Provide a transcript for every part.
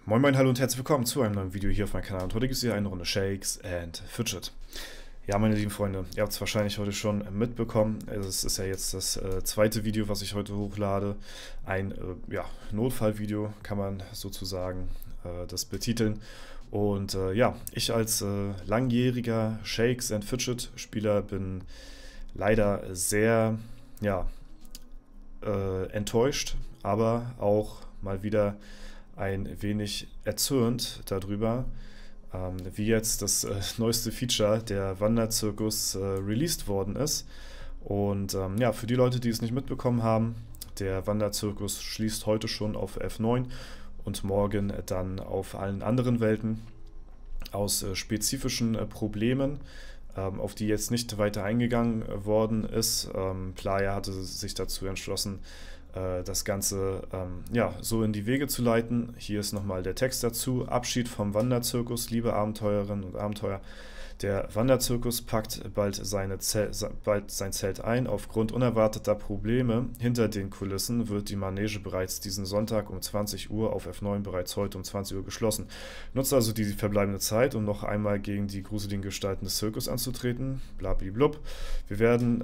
Moin Moin, hallo und herzlich willkommen zu einem neuen Video hier auf meinem Kanal. Und heute gibt es hier eine Runde Shakes and Fidget. Ja, meine lieben Freunde, ihr habt es wahrscheinlich heute schon mitbekommen. Es ist ja jetzt das zweite Video, was ich heute hochlade. Ein Notfallvideo, kann man sozusagen das betiteln. Und ja, ich als langjähriger Shakes and Fidget Spieler bin leider sehr, enttäuscht, aber auch mal wieder ein wenig erzürnt darüber, wie jetzt das neueste Feature, der Wanderzirkus, released worden ist. Und ja, für die Leute, die es nicht mitbekommen haben, der Wanderzirkus schließt heute schon auf F9 und morgen dann auf allen anderen Welten aus spezifischen Problemen, auf die jetzt nicht weiter eingegangen worden ist. Playa hatte sich dazu entschlossen, das Ganze so in die Wege zu leiten. Hier ist nochmal der Text dazu. Abschied vom Wanderzirkus, liebe Abenteurerinnen und Abenteuer. Der Wanderzirkus packt bald sein Zelt ein. Aufgrund unerwarteter Probleme hinter den Kulissen wird die Manege bereits diesen Sonntag um 20 Uhr auf F9 bereits heute um 20 Uhr geschlossen. Nutzt also die verbleibende Zeit, um noch einmal gegen die gruseligen Gestalten des Zirkus anzutreten. Blablablub. Wir werden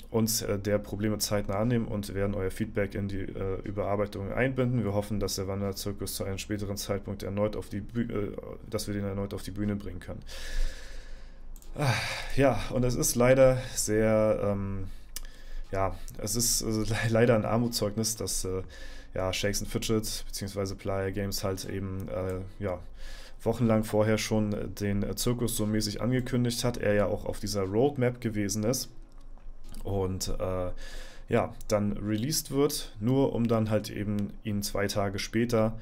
uns der Probleme zeitnah annehmen und werden euer Feedback in die Überarbeitung einbinden. Wir hoffen, dass der Wanderzirkus zu einem späteren Zeitpunkt dass wir den erneut auf die Bühne bringen können. Ja, und es ist leider sehr, es ist leider ein Armutszeugnis, dass Shakes and Fidget bzw. Playa Games halt eben wochenlang vorher schon den Zirkus so mäßig angekündigt hat, er ja auch auf dieser Roadmap gewesen ist und dann released wird, nur um dann halt eben ihn 2 Tage später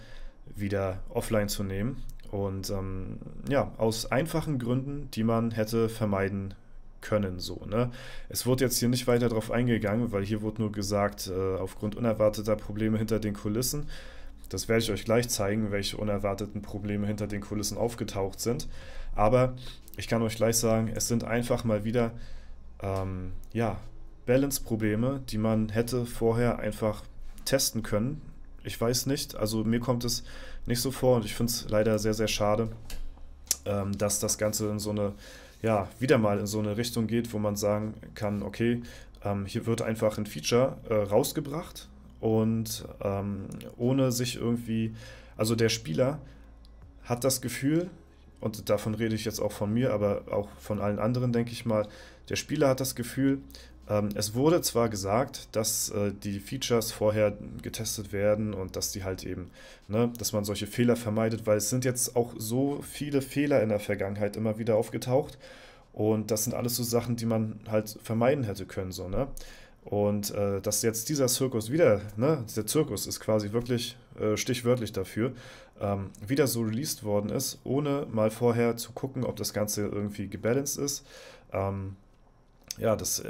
wieder offline zu nehmen. Und aus einfachen Gründen, die man hätte vermeiden können. So, ne? Es wurde jetzt hier nicht weiter darauf eingegangen, weil hier wurde nur gesagt, aufgrund unerwarteter Probleme hinter den Kulissen. Das werde ich euch gleich zeigen, welche unerwarteten Probleme hinter den Kulissen aufgetaucht sind. Aber ich kann euch gleich sagen, es sind einfach mal wieder Balance-Probleme, die man hätte vorher einfach testen können. Ich weiß nicht, also mir kommt es nicht so vor und ich finde es leider sehr, sehr schade, dass das Ganze in so eine, wieder mal in so eine Richtung geht, wo man sagen kann, okay, hier wird einfach ein Feature rausgebracht und ohne sich irgendwie, also der Spieler hat das Gefühl, und davon rede ich jetzt auch von mir, aber auch von allen anderen, denke ich mal, der Spieler hat das Gefühl, es wurde zwar gesagt, dass die Features vorher getestet werden und dass die halt eben, ne, dass man solche Fehler vermeidet, weil es sind jetzt auch so viele Fehler in der Vergangenheit immer wieder aufgetaucht und das sind alles so Sachen, die man halt vermeiden hätte können, so, ne? Und dass jetzt dieser Zirkus wieder, ne, der Zirkus ist quasi wirklich stichwörtlich dafür, wieder so released worden ist, ohne mal vorher zu gucken, ob das Ganze irgendwie gebalanced ist. Das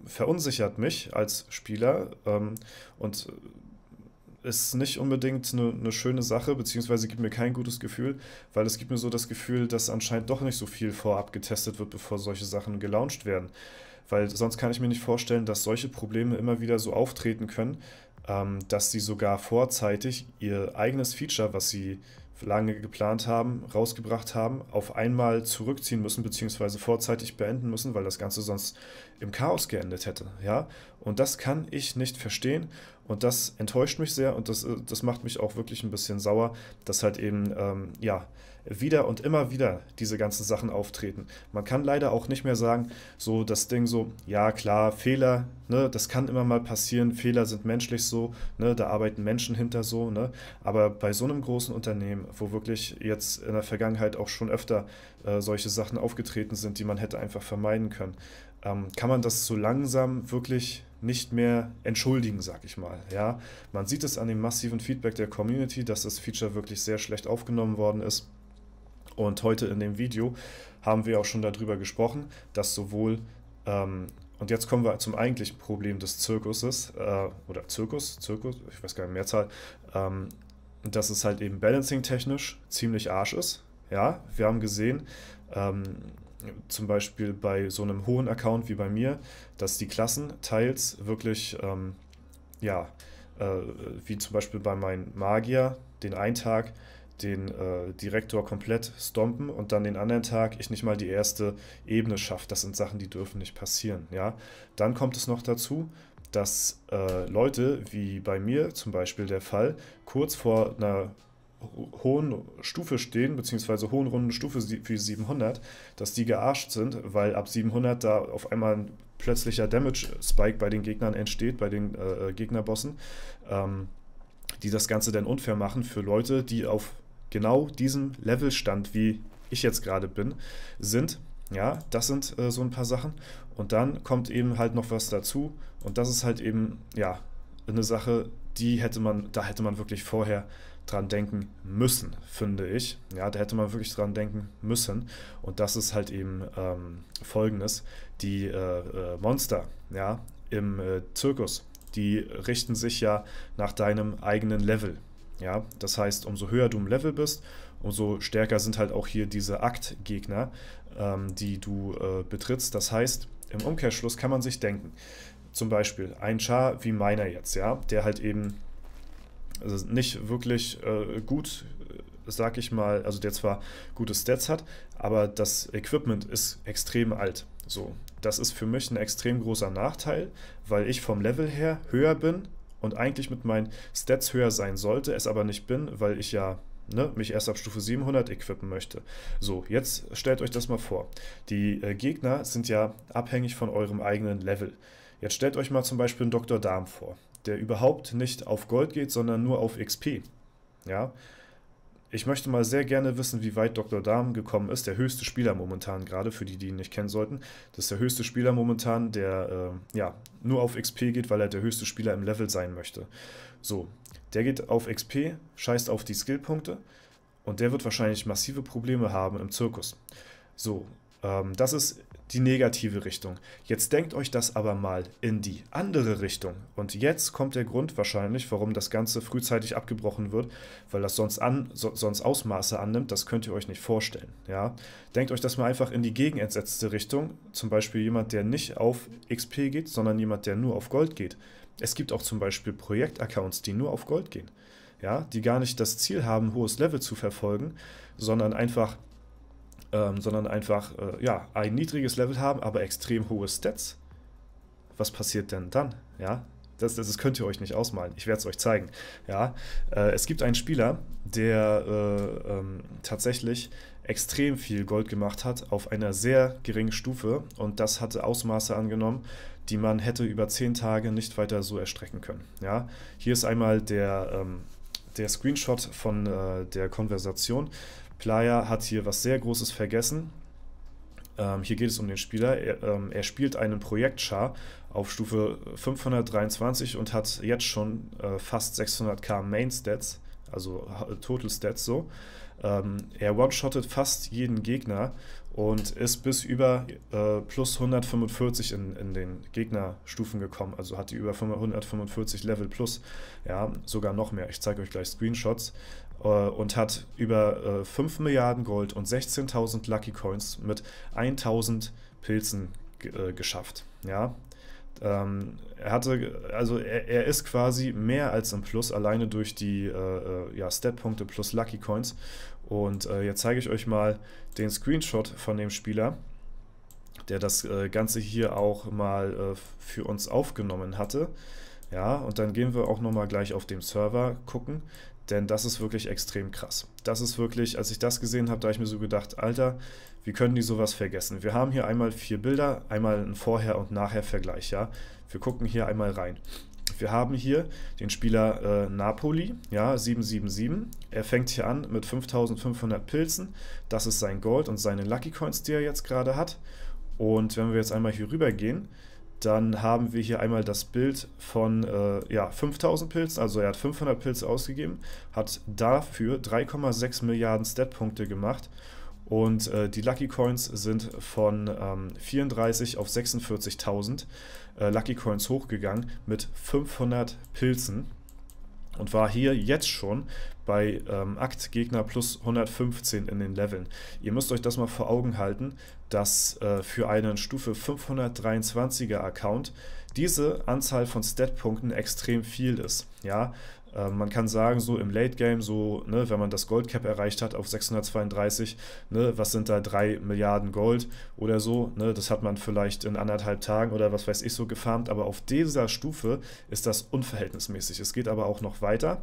verunsichert mich als Spieler und ist nicht unbedingt eine schöne Sache, beziehungsweise gibt mir kein gutes Gefühl, weil es gibt mir so das Gefühl, dass anscheinend doch nicht so viel vorab getestet wird, bevor solche Sachen gelauncht werden. Weil sonst kann ich mir nicht vorstellen, dass solche Probleme immer wieder so auftreten können, dass sie sogar vorzeitig ihr eigenes Feature, was sie lange geplant haben, rausgebracht haben, auf einmal zurückziehen müssen, beziehungsweise vorzeitig beenden müssen, weil das Ganze sonst im Chaos geendet hätte. Ja? Und das kann ich nicht verstehen und das enttäuscht mich sehr und das macht mich auch wirklich ein bisschen sauer, dass halt eben, wieder und immer wieder diese ganzen Sachen auftreten. Man kann leider auch nicht mehr sagen, so das Ding so, ja klar, Fehler, ne, das kann immer mal passieren, Fehler sind menschlich so, ne, da arbeiten Menschen hinter so, ne, aber bei so einem großen Unternehmen, wo wirklich jetzt in der Vergangenheit auch schon öfter solche Sachen aufgetreten sind, die man hätte einfach vermeiden können, kann man das so langsam wirklich nicht mehr entschuldigen, sag ich mal. Ja? Man sieht es an dem massiven Feedback der Community, dass das Feature wirklich sehr schlecht aufgenommen worden ist. Und heute in dem Video haben wir auch schon darüber gesprochen, dass sowohl, und jetzt kommen wir zum eigentlichen Problem des Zirkuses, oder Zirkus, ich weiß gar nicht, Mehrzahl, dass es halt eben balancing-technisch ziemlich Arsch ist. Ja, wir haben gesehen, zum Beispiel bei so einem hohen Account wie bei mir, dass die Klassen teils wirklich wie zum Beispiel bei meinem Magier, den einen Tag den Direktor komplett stompen und dann den anderen Tag ich nicht mal die erste Ebene schaffe. Das sind Sachen, die dürfen nicht passieren. Ja? Dann kommt es noch dazu, dass Leute, wie bei mir zum Beispiel der Fall, kurz vor einer hohen Stufe stehen, beziehungsweise hohen runden Stufe für 700, dass die gearscht sind, weil ab 700 da auf einmal ein plötzlicher Damage-Spike bei den Gegnern entsteht, bei den Gegnerbossen, die das Ganze dann unfair machen für Leute, die auf genau diesem Levelstand, wie ich jetzt gerade bin, sind. Ja, das sind so ein paar Sachen. Und dann kommt eben halt noch was dazu. Und das ist halt eben, ja, eine Sache, da hätte man wirklich vorher dran denken müssen, finde ich. Ja, da hätte man wirklich dran denken müssen. Und das ist halt eben Folgendes. Die Monster, ja, im Zirkus, die richten sich ja nach deinem eigenen Level. Ja, das heißt, umso höher du im Level bist, umso stärker sind halt auch hier diese Aktgegner, die du betrittst. Das heißt, im Umkehrschluss kann man sich denken, zum Beispiel ein Char wie meiner jetzt, ja, der halt eben also nicht wirklich gut, sag ich mal, also der zwar gute Stats hat, aber das Equipment ist extrem alt. So, das ist für mich ein extrem großer Nachteil, weil ich vom Level her höher bin und eigentlich mit meinen Stats höher sein sollte, es aber nicht bin, weil ich ja mich erst ab Stufe 700 equippen möchte. So, jetzt stellt euch das mal vor. Die Gegner sind ja abhängig von eurem eigenen Level. Jetzt stellt euch mal zum Beispiel einen Dr. Darm vor, der überhaupt nicht auf Gold geht, sondern nur auf XP. Ja, ich möchte mal sehr gerne wissen, wie weit Dr. Darm gekommen ist. Der höchste Spieler momentan, gerade für die, die ihn nicht kennen sollten. Das ist der höchste Spieler momentan, der ja, nur auf XP geht, weil er der höchste Spieler im Level sein möchte. So, der geht auf XP, scheißt auf die Skillpunkte und der wird wahrscheinlich massive Probleme haben im Zirkus. So, das ist die negative Richtung. Jetzt denkt euch das aber mal in die andere Richtung. Und jetzt kommt der Grund wahrscheinlich, warum das Ganze frühzeitig abgebrochen wird, weil das sonst Ausmaße annimmt, das könnt ihr euch nicht vorstellen. Ja? Denkt euch das mal einfach in die gegenentsetzte Richtung. Zum Beispiel jemand, der nicht auf XP geht, sondern jemand, der nur auf Gold geht. Es gibt auch zum Beispiel Projektaccounts, die nur auf Gold gehen. Ja? Die gar nicht das Ziel haben, ein hohes Level zu verfolgen, sondern einfach ja, ein niedriges Level haben, aber extrem hohe Stats. Was passiert denn dann? Ja, das könnt ihr euch nicht ausmalen. Ich werde es euch zeigen. Ja, es gibt einen Spieler, der tatsächlich extrem viel Gold gemacht hat auf einer sehr geringen Stufe und das hatte Ausmaße angenommen, die man hätte über 10 Tage nicht weiter so erstrecken können. Ja, hier ist einmal der Screenshot von der Konversation. Playa hat hier was sehr Großes vergessen. Hier geht es um den Spieler. Er spielt einen Projektchar auf Stufe 523 und hat jetzt schon fast 600k Main Stats, also Total Stats so. Er one-shottet fast jeden Gegner und ist bis über plus 145 in den Gegnerstufen gekommen. Also hat die über 145 Level plus, ja, sogar noch mehr. Ich zeige euch gleich Screenshots. Und hat über 5 Milliarden Gold und 16.000 Lucky Coins mit 1.000 Pilzen geschafft. Ja? Er ist quasi mehr als im Plus, alleine durch die ja, Stat-Punkte plus Lucky Coins. Und jetzt zeige ich euch mal den Screenshot von dem Spieler, der das Ganze hier auch mal für uns aufgenommen hatte. Ja, und dann gehen wir auch nochmal gleich auf dem Server gucken, denn das ist wirklich extrem krass. Das ist wirklich, als ich das gesehen habe, da habe ich mir so gedacht, Alter, wie können die sowas vergessen? Wir haben hier einmal 4 Bilder, einmal ein Vorher- und Nachher-Vergleich, ja. Wir gucken hier einmal rein. Wir haben hier den Spieler Napoli, ja, 777. Er fängt hier an mit 5500 Pilzen. Das ist sein Gold und seine Lucky Coins, die er jetzt gerade hat. Und wenn wir jetzt einmal hier rüber gehen, dann haben wir hier einmal das Bild von ja, 5000 Pilzen, also er hat 500 Pilze ausgegeben, hat dafür 3,6 Milliarden Stat-Punkte gemacht und die Lucky Coins sind von 34 auf 46.000 Lucky Coins hochgegangen mit 500 Pilzen. und war hier jetzt schon bei Aktgegner plus 115 in den Leveln. Ihr müsst euch das mal vor Augen halten, dass für einen Stufe 523er Account diese Anzahl von Statpunkten extrem viel ist. Ja, man kann sagen, so im Late Game, so, ne, wenn man das Gold Cap erreicht hat auf 632, ne, was sind da 3 Milliarden Gold oder so, ne, das hat man vielleicht in 1,5 Tagen oder was weiß ich so gefarmt, aber auf dieser Stufe ist das unverhältnismäßig. Es geht aber auch noch weiter,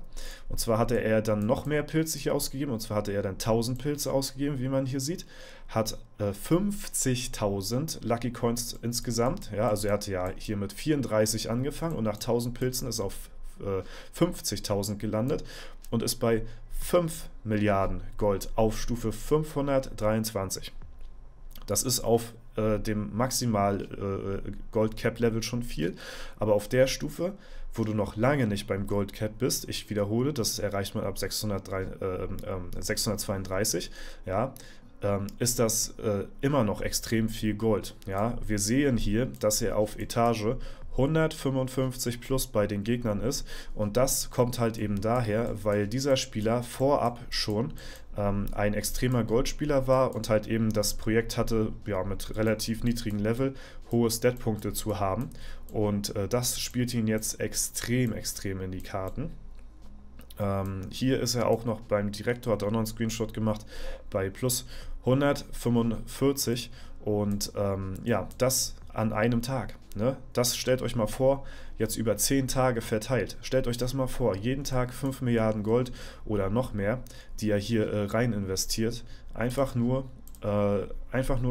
und zwar hatte er dann noch mehr Pilze hier ausgegeben, und zwar hatte er dann 1000 Pilze ausgegeben, wie man hier sieht, hat 50.000 Lucky Coins insgesamt, ja, also er hatte ja hier mit 34 angefangen und nach 1000 Pilzen ist er auf 50.000 gelandet und ist bei 5 Milliarden Gold auf Stufe 523. Das ist auf dem Maximal Gold Cap Level schon viel, aber auf der Stufe, wo du noch lange nicht beim Gold Cap bist, ich wiederhole, das erreicht man ab 632, ja, ist das immer noch extrem viel Gold. Ja? Wir sehen hier, dass er auf Etage 155 plus bei den Gegnern ist, und das kommt halt eben daher, weil dieser Spieler vorab schon ein extremer Goldspieler war und halt eben das Projekt hatte, ja, mit relativ niedrigen Level hohe Statpunkte zu haben, und das spielt ihn jetzt extrem in die Karten. Hier ist er auch noch beim Direktor, hat auch noch einen Screenshot gemacht, bei plus 145, und ja, das an einem Tag. Ne? Das stellt euch mal vor, jetzt über 10 Tage verteilt. Stellt euch das mal vor, jeden Tag 5 Milliarden Gold oder noch mehr, die er hier rein investiert. Einfach nur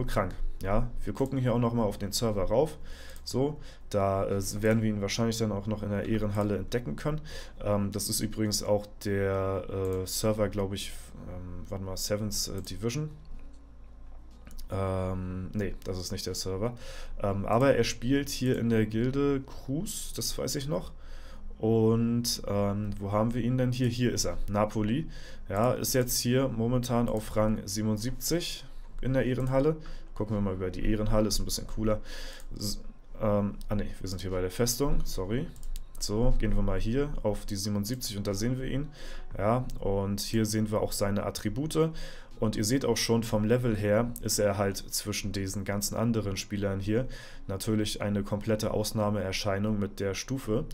krank. Ja? Wir gucken hier auch nochmal auf den Server rauf. So, da werden wir ihn wahrscheinlich dann auch noch in der Ehrenhalle entdecken können. Das ist übrigens auch der Server, glaube ich, warte mal, 7th Division. Nee, das ist nicht der Server. Aber er spielt hier in der Gilde Cruz, das weiß ich noch. Und wo haben wir ihn denn hier? Hier ist er, Napoli. Ja, ist jetzt hier momentan auf Rang 77 in der Ehrenhalle. Gucken wir mal über die Ehrenhalle, ist ein bisschen cooler. Ne, wir sind hier bei der Festung, sorry. So, gehen wir mal hier auf die 77 und da sehen wir ihn. Ja, und hier sehen wir auch seine Attribute. Und ihr seht auch schon, vom Level her ist er halt zwischen diesen ganzen anderen Spielern hier natürlich eine komplette Ausnahmeerscheinung mit der Stufe.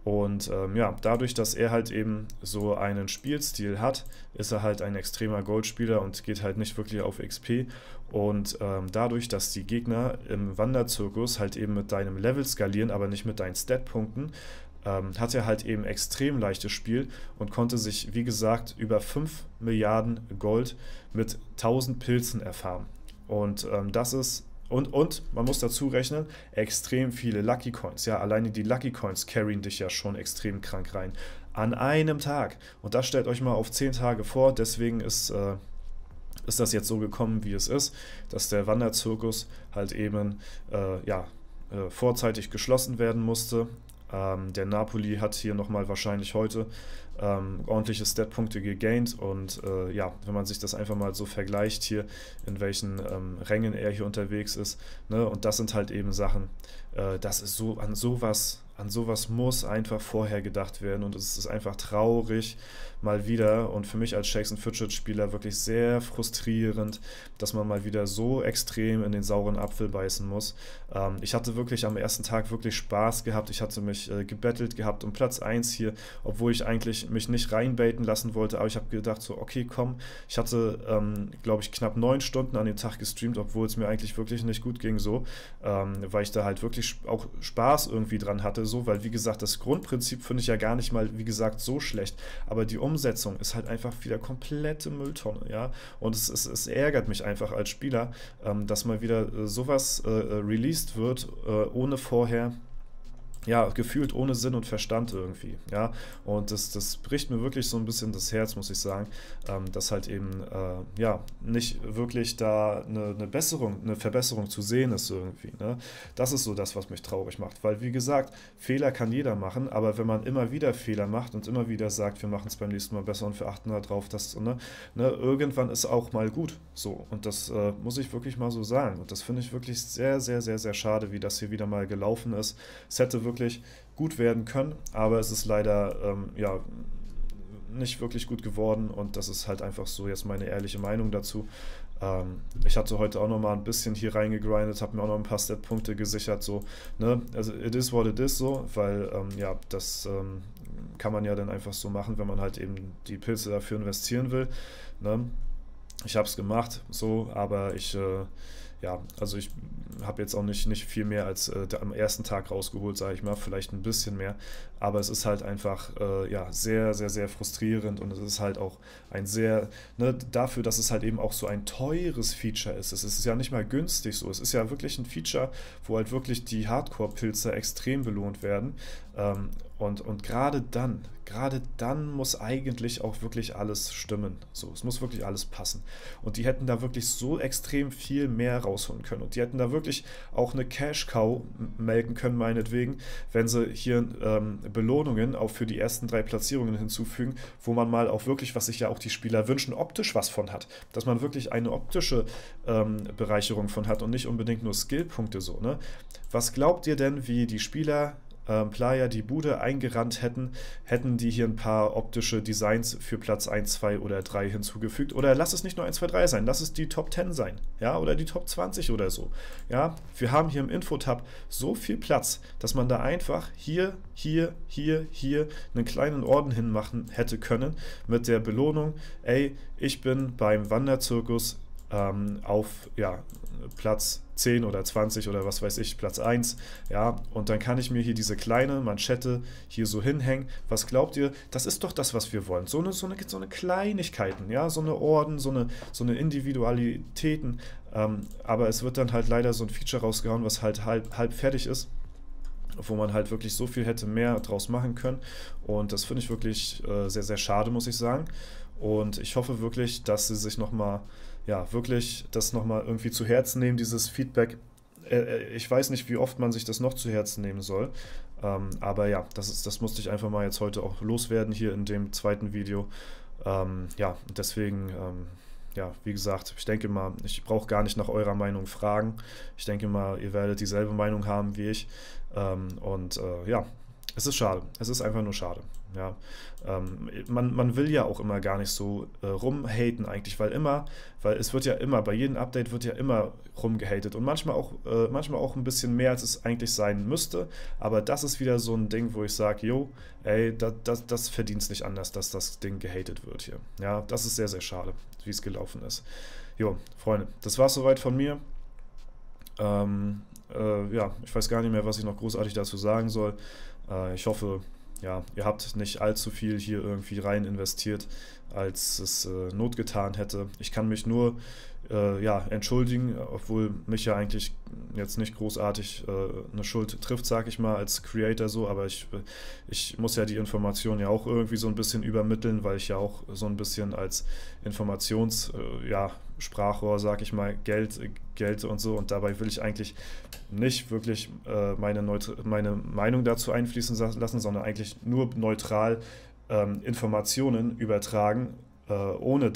Und ja, dadurch, dass er halt eben so einen Spielstil hat, ist er halt ein extremer Goldspieler und geht halt nicht wirklich auf XP. Und dadurch, dass die Gegner im Wanderzirkus halt eben mit deinem Level skalieren, aber nicht mit deinen Statpunkten, hat er halt eben extrem leichtes Spiel und konnte sich, wie gesagt, über 5 Milliarden Gold mit 1000 Pilzen erfahren. Und das ist, und man muss dazu rechnen, extrem viele Lucky Coins. Ja, alleine die Lucky Coins carryen dich ja schon extrem krank rein. An einem Tag. Und das stellt euch mal auf 10 Tage vor. Deswegen ist das jetzt so gekommen, wie es ist, dass der Wanderzirkus halt eben ja, vorzeitig geschlossen werden musste. Der Napoli hat hier nochmal wahrscheinlich heute ordentliche Statpunkte gegaint, und ja, wenn man sich das einfach mal so vergleicht hier, in welchen Rängen er hier unterwegs ist, ne, und das sind halt eben Sachen, das ist so, an sowas muss einfach vorher gedacht werden, und es ist einfach traurig, mal wieder, und für mich als Shakes and Fidget Spieler wirklich sehr frustrierend, dass man mal wieder so extrem in den sauren Apfel beißen muss. Ich hatte wirklich am ersten Tag wirklich Spaß gehabt, ich hatte mich gebettelt gehabt um Platz 1 hier, obwohl ich eigentlich mich nicht reinbaiten lassen wollte, aber ich habe gedacht so, okay, komm, ich hatte, glaube ich, knapp 9 Stunden an dem Tag gestreamt, obwohl es mir eigentlich wirklich nicht gut ging so, weil ich da halt wirklich auch Spaß irgendwie dran hatte, so, weil wie gesagt, das Grundprinzip finde ich ja gar nicht mal, wie gesagt, so schlecht, aber die Umsetzung ist halt einfach wieder komplette Mülltonne, ja, und es ärgert mich einfach als Spieler, dass mal wieder sowas released wird, ohne vorher, ja, gefühlt ohne Sinn und Verstand irgendwie, ja, und das bricht mir wirklich so ein bisschen das Herz, muss ich sagen, dass halt eben, ja, nicht wirklich da eine Verbesserung zu sehen ist irgendwie, ne, das ist so das, was mich traurig macht, weil, wie gesagt, Fehler kann jeder machen, aber wenn man immer wieder Fehler macht und immer wieder sagt, wir machen es beim nächsten Mal besser und wir achten darauf, dass, ne, irgendwann ist auch mal gut, so, und das muss ich wirklich mal so sagen, und das finde ich wirklich sehr schade, wie das hier wieder mal gelaufen ist. Es hätte wirklich wirklich gut werden können, aber es ist leider ja, nicht wirklich gut geworden und das ist halt einfach so jetzt meine ehrliche Meinung dazu. Ich hatte heute auch noch mal ein bisschen hier reingegrindet, habe mir auch noch ein paar Stat-Punkte gesichert, so, ne, also it is what it is so, weil, ja, das kann man ja dann einfach so machen, wenn man halt eben die Pilze dafür investieren will, ne. Ich habe es gemacht, so, aber ja, also ich habe jetzt auch nicht viel mehr als am ersten Tag rausgeholt, sage ich mal, vielleicht ein bisschen mehr, aber es ist halt einfach ja, sehr, sehr, sehr frustrierend und es ist halt auch ein sehr, ne, dafür, dass es halt eben auch so ein teures Feature ist, es ist ja nicht mal günstig so, es ist ja wirklich ein Feature, wo halt wirklich die Hardcore-Pilze extrem belohnt werden und gerade dann muss eigentlich auch wirklich alles stimmen. So, es muss wirklich alles passen. Und die hätten da wirklich so extrem viel mehr rausholen können. Und die hätten da wirklich auch eine Cash-Cow melken können, meinetwegen, wenn sie hier Belohnungen auch für die ersten 3 Platzierungen hinzufügen, wo man mal auch wirklich, was sich ja auch die Spieler wünschen, optisch was von hat. Dass man wirklich eine optische Bereicherung von hat und nicht unbedingt nur Skillpunkte so, ne? Was glaubt ihr denn, wie die Spieler Playa die Bude eingerannt hätten die hier ein paar optische Designs für Platz 1, 2 oder 3 hinzugefügt. Oder lass es nicht nur 1, 2, 3 sein, lass es die Top 10 sein, ja, oder die Top 20 oder so. Ja, wir haben hier im Infotab so viel Platz, dass man da einfach hier einen kleinen Orden hinmachen hätte können mit der Belohnung, ey, ich bin beim Wanderzirkus auf ja, Platz 10 oder 20 oder was weiß ich, Platz 1, ja, und dann kann ich mir hier diese kleine Manschette hier so hinhängen. Was glaubt ihr? Das ist doch das, was wir wollen. So eine Kleinigkeiten, ja, so eine Orden, so eine Individualitäten, aber es wird dann halt leider so ein Feature rausgehauen, was halt halb fertig ist, wo man halt wirklich so viel hätte mehr draus machen können und das finde ich wirklich sehr, sehr schade, muss ich sagen. Und ich hoffe wirklich, dass sie sich nochmal, ja, wirklich das nochmal irgendwie zu Herzen nehmen, dieses Feedback. Ich weiß nicht, wie oft man sich das noch zu Herzen nehmen soll. Aber ja, das musste ich einfach mal jetzt heute auch loswerden hier in dem zweiten Video. Ja, deswegen, ja, wie gesagt, ich denke mal, ich brauche gar nicht nach eurer Meinung fragen. Ich denke mal, ihr werdet dieselbe Meinung haben wie ich. Ja, es ist schade. Es ist einfach nur schade. Ja, man will ja auch immer gar nicht so rumhaten eigentlich, weil es wird ja immer, bei jedem Update wird ja immer rumgehatet und manchmal auch ein bisschen mehr, als es eigentlich sein müsste, aber das ist wieder so ein Ding, wo ich sage, jo, ey, das verdient es nicht anders, dass das Ding gehatet wird hier. Ja, das ist sehr, sehr schade, wie es gelaufen ist. Jo, Freunde, das war es soweit von mir. Ja, ich weiß gar nicht mehr, was ich noch großartig dazu sagen soll. Ich hoffe, ja, ihr habt nicht allzu viel hier irgendwie rein investiert, als es Not getan hätte. Ich kann mich nur ja, entschuldigen, obwohl mich ja eigentlich jetzt nicht großartig eine Schuld trifft, sag ich mal, als Creator so, aber ich muss ja die Information ja auch irgendwie so ein bisschen übermitteln, weil ich ja auch so ein bisschen als ja, Sprachrohr, sag ich mal, gelte und so und dabei will ich eigentlich nicht wirklich meine Meinung dazu einfließen lassen, sondern eigentlich nur neutral Informationen übertragen, ohne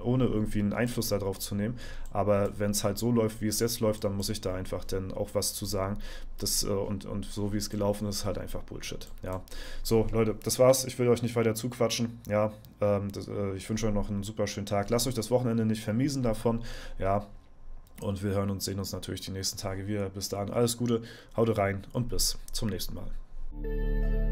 irgendwie einen Einfluss darauf zu nehmen. Aber wenn es halt so läuft, wie es jetzt läuft, dann muss ich da einfach dann auch was zu sagen. Und so wie es gelaufen ist, halt einfach Bullshit. Ja. So, Leute, das war's. Ich will euch nicht weiter zuquatschen. Ja, ich wünsche euch noch einen super schönen Tag. Lasst euch das Wochenende nicht vermiesen davon. Ja. Und wir hören und sehen uns natürlich die nächsten Tage wieder. Bis dahin alles Gute, haut rein und bis zum nächsten Mal.